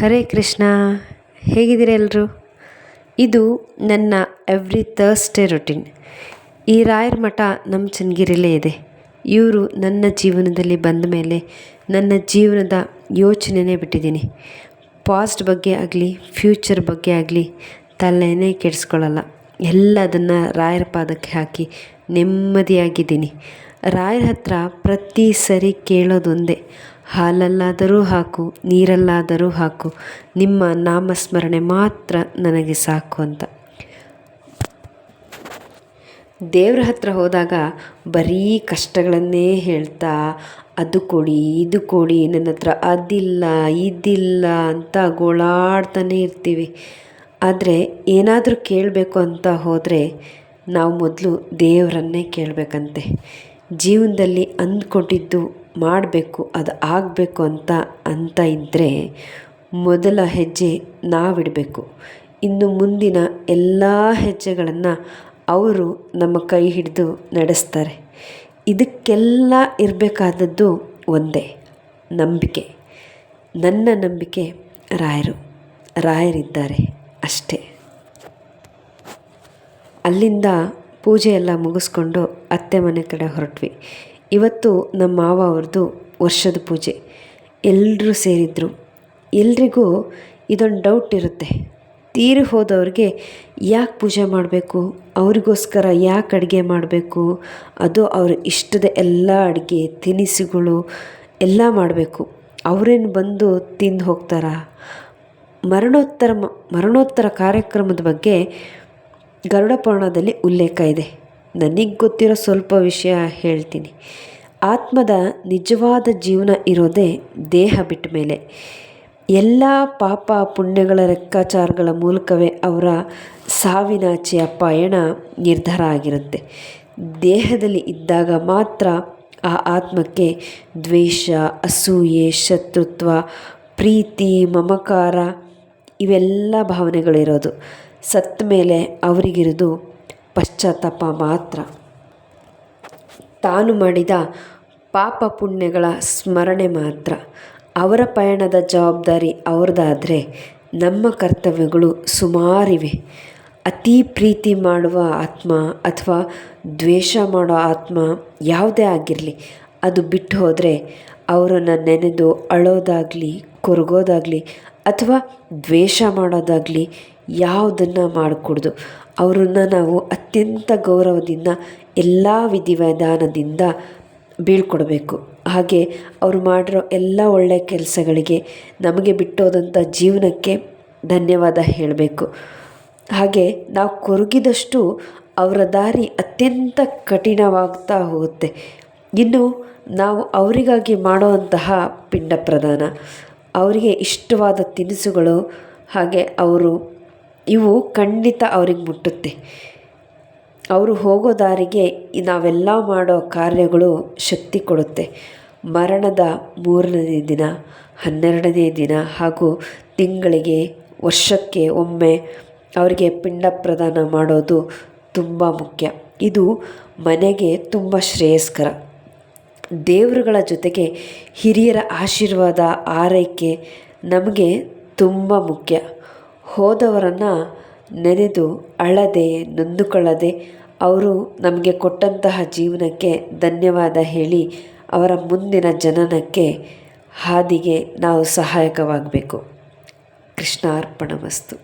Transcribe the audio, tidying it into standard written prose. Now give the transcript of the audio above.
ಹರೇ ಕೃಷ್ಣ. ಹೇಗಿದ್ದೀರ ಎಲ್ಲರೂ? ಇದು ನನ್ನ ಎವ್ರಿ ಥರ್ಸ್ಡೇ ರೊಟೀನ್. ಈ ರಾಯರ ಮಠ ನಮ್ಮ ಚನ್ನಗಿರಿಲೇ ಇದೆ. ಇವರು ನನ್ನ ಜೀವನದಲ್ಲಿ ಬಂದ ಮೇಲೆ ನನ್ನ ಜೀವನದ ಯೋಚನೆನೇ ಬಿಟ್ಟಿದ್ದೀನಿ. ಪಾಸ್ಟ್ ಬಗ್ಗೆ ಆಗಲಿ ಫ್ಯೂಚರ್ ಬಗ್ಗೆ ಆಗಲಿ ತಲೆನೇ ಕೆಡಿಸ್ಕೊಳ್ಳಲ್ಲ. ಎಲ್ಲದನ್ನು ರಾಯರ ಪಾದಕ್ಕೆ ಹಾಕಿ ನೆಮ್ಮದಿಯಾಗಿದ್ದೀನಿ. ರಾಯರ ಹತ್ರ ಪ್ರತಿ ಸರಿ ಕೇಳೋದೊಂದೇ, ಹಾಲಲ್ಲಾದರೂ ಹಾಕು, ನೀರಲ್ಲಾದರೂ ಹಾಕು, ನಿಮ್ಮ ನಾಮಸ್ಮರಣೆ ಮಾತ್ರ ನನಗೆ ಸಾಕು ಅಂತ. ದೇವ್ರ ಹತ್ರ ಹೋದಾಗ ಬರೀ ಕಷ್ಟಗಳನ್ನೇ ಹೇಳ್ತಾ, ಅದು ಕೊಡಿ ಇದು ಕೊಡಿ, ನನ್ನ ಹತ್ರ ಅದಿಲ್ಲ ಇದಿಲ್ಲ ಅಂತ ಗೋಳಾಡ್ತಾನೆ ಇರ್ತೀವಿ. ಆದರೆ ಏನಾದರೂ ಕೇಳಬೇಕು ಅಂತ ಹೋದರೆ ನಾವು ಮೊದಲು ದೇವರನ್ನೇ ಕೇಳಬೇಕಂತೆ. ಜೀವನದಲ್ಲಿ ಅಂದ್ಕೊಂಡಿದ್ದು ಮಾಡಬೇಕು, ಅದು ಆಗಬೇಕು ಅಂತ ಇದ್ದರೆ ಮೊದಲ ಹೆಜ್ಜೆ ನಾವಿಡಬೇಕು. ಇನ್ನು ಮುಂದಿನ ಎಲ್ಲ ಹೆಜ್ಜೆಗಳನ್ನು ಅವರು ನಮ್ಮ ಕೈ ಹಿಡಿದು ನಡೆಸ್ತಾರೆ. ಇದಕ್ಕೆಲ್ಲ ಇರಬೇಕಾದದ್ದು ಒಂದೇ, ನಂಬಿಕೆ. ನನ್ನ ನಂಬಿಕೆ ರಾಯರಿದ್ದಾರೆ ಅಷ್ಟೇ. ಅಲ್ಲಿಂದ ಪೂಜೆ ಎಲ್ಲ ಮುಗಿಸ್ಕೊಂಡು ಅತ್ತೆ ಮನೆ ಕಡೆ ಹೊರಟ್ವಿ. ಇವತ್ತು ನಮ್ಮ ಮಾವ ಅವ್ರದ್ದು ವರ್ಷದ ಪೂಜೆ. ಎಲ್ಲರೂ ಸೇರಿದ್ರು. ಎಲ್ರಿಗೂ ಇದೊಂದು ಡೌಟ್ ಇರುತ್ತೆ, ತೀರಿ ಹೋದವ್ರಿಗೆ ಯಾಕೆ ಪೂಜೆ ಮಾಡಬೇಕು, ಅವರಿಗೋಸ್ಕರ ಯಾಕೆ ಅಡುಗೆ ಮಾಡಬೇಕು, ಅದು ಅವ್ರ ಇಷ್ಟದ ಎಲ್ಲ ಅಡುಗೆ ತಿನಿಸುಗಳು ಎಲ್ಲ ಮಾಡಬೇಕು, ಅವರೇನು ಬಂದು ತಿಂದು ಹೋಗ್ತಾರಾ? ಮರಣೋತ್ತರ ಕಾರ್ಯಕ್ರಮದ ಬಗ್ಗೆ ಗರುಡ ಪುರಾಣದಲ್ಲಿ ಉಲ್ಲೇಖ ಇದೆ. ನನಗೆ ಗೊತ್ತಿರೋ ಸ್ವಲ್ಪ ವಿಷಯ ಹೇಳ್ತೀನಿ. ಆತ್ಮದ ನಿಜವಾದ ಜೀವನ ಇರೋದೇ ದೇಹ ಬಿಟ್ಟ ಮೇಲೆ. ಎಲ್ಲ ಪಾಪ ಪುಣ್ಯಗಳ ಲೆಕ್ಕಾಚಾರಗಳ ಮೂಲಕವೇ ಅವರ ಸಾವಿನಾಚೆಯ ಪಯಣ ನಿರ್ಧಾರ ಆಗಿರುತ್ತೆ. ದೇಹದಲ್ಲಿ ಇದ್ದಾಗ ಮಾತ್ರ ಆ ಆತ್ಮಕ್ಕೆ ದ್ವೇಷ, ಅಸೂಯೆ, ಶತ್ರುತ್ವ, ಪ್ರೀತಿ, ಮಮಕಾರ ಇವೆಲ್ಲ ಭಾವನೆಗಳಿರೋದು. ಸತ್ತ ಮೇಲೆ ಅವರಿಗಿರೋದು ಪಶ್ಚಾತ್ತಾಪ ಮಾತ್ರ. ತಾನು ಮಾಡಿದ ಪಾಪ ಪುಣ್ಯಗಳ ಸ್ಮರಣೆ ಮಾತ್ರ. ಅವರ ಪಯಣದ ಜವಾಬ್ದಾರಿ ಅವ್ರದ್ದಾದರೆ ನಮ್ಮ ಕರ್ತವ್ಯಗಳು ಸುಮಾರಿವೆ. ಅತಿ ಪ್ರೀತಿ ಮಾಡುವ ಆತ್ಮ ಅಥವಾ ದ್ವೇಷ ಮಾಡೋ ಆತ್ಮ ಯಾವುದೇ ಆಗಿರಲಿ, ಅದು ಬಿಟ್ಟು ಹೋದರೆ ಅವರನ್ನು ನೆನೆದು ಅಳೋದಾಗಲಿ, ಕೊರಗೋದಾಗಲಿ ಅಥವಾ ದ್ವೇಷ ಮಾಡೋದಾಗಲಿ ಯಾವುದನ್ನು ಮಾಡಿಕೊಡ್ದು. ಅವರನ್ನು ನಾವು ಅತ್ಯಂತ ಗೌರವದಿಂದ ಎಲ್ಲ ವಿಧಿವಿಧಾನದಿಂದ ಬೀಳ್ಕೊಡ್ಬೇಕು. ಹಾಗೆ ಅವರು ಮಾಡಿರೋ ಎಲ್ಲ ಒಳ್ಳೆಯ ಕೆಲಸಗಳಿಗೆ, ನಮಗೆ ಬಿಟ್ಟೋದಂಥ ಜೀವನಕ್ಕೆ ಧನ್ಯವಾದ ಹೇಳಬೇಕು. ಹಾಗೆ ನಾವು ಕೊರಗಿದಷ್ಟು ಅವರ ದಾರಿ ಅತ್ಯಂತ ಕಠಿಣವಾಗ್ತಾ ಹೋಗುತ್ತೆ. ಇನ್ನು ನಾವು ಅವರಿಗಾಗಿ ಮಾಡುವಂತಹ ಪಿಂಡ ಪ್ರದಾನ, ಅವರಿಗೆ ಇಷ್ಟವಾದ ತಿನಿಸುಗಳು, ಹಾಗೆ ಇವು ಖಂಡಿತ ಅವ್ರಿಗೆ ಮುಟ್ಟುತ್ತೆ. ಅವರು ಹೋಗೋ ದಾರಿಗೆ ನಾವೆಲ್ಲ ಮಾಡೋ ಕಾರ್ಯಗಳು ಶಕ್ತಿ ಕೊಡುತ್ತೆ. ಮರಣದ 3ನೇ ದಿನ, 12ನೇ ದಿನ ಹಾಗೂ ತಿಂಗಳಿಗೆ, ವರ್ಷಕ್ಕೆ ಒಮ್ಮೆ ಅವರಿಗೆ ಪಿಂಡ ಪ್ರದಾನ ಮಾಡೋದು ತುಂಬ ಮುಖ್ಯ. ಇದು ಮನೆಗೆ ತುಂಬ ಶ್ರೇಯಸ್ಕರ. ದೇವರುಗಳ ಜೊತೆಗೆ ಹಿರಿಯರ ಆಶೀರ್ವಾದ, ಆರೈಕೆ ನಮಗೆ ತುಂಬ ಮುಖ್ಯ. ಹೋದವರನ್ನು ನೆನೆದು ಅಳದೆ ನೊಂದುಕೊಳ್ಳದೆ ಅವರು ನಮಗೆ ಕೊಟ್ಟಂತಹ ಜೀವನಕ್ಕೆ ಧನ್ಯವಾದ ಹೇಳಿ ಅವರ ಮುಂದಿನ ಜನನಕ್ಕೆ ಹಾದಿಗೆ ನಾವು ಸಹಾಯಕವಾಗಬೇಕು. ಕೃಷ್ಣಾರ್ಪಣಮಸ್ತು.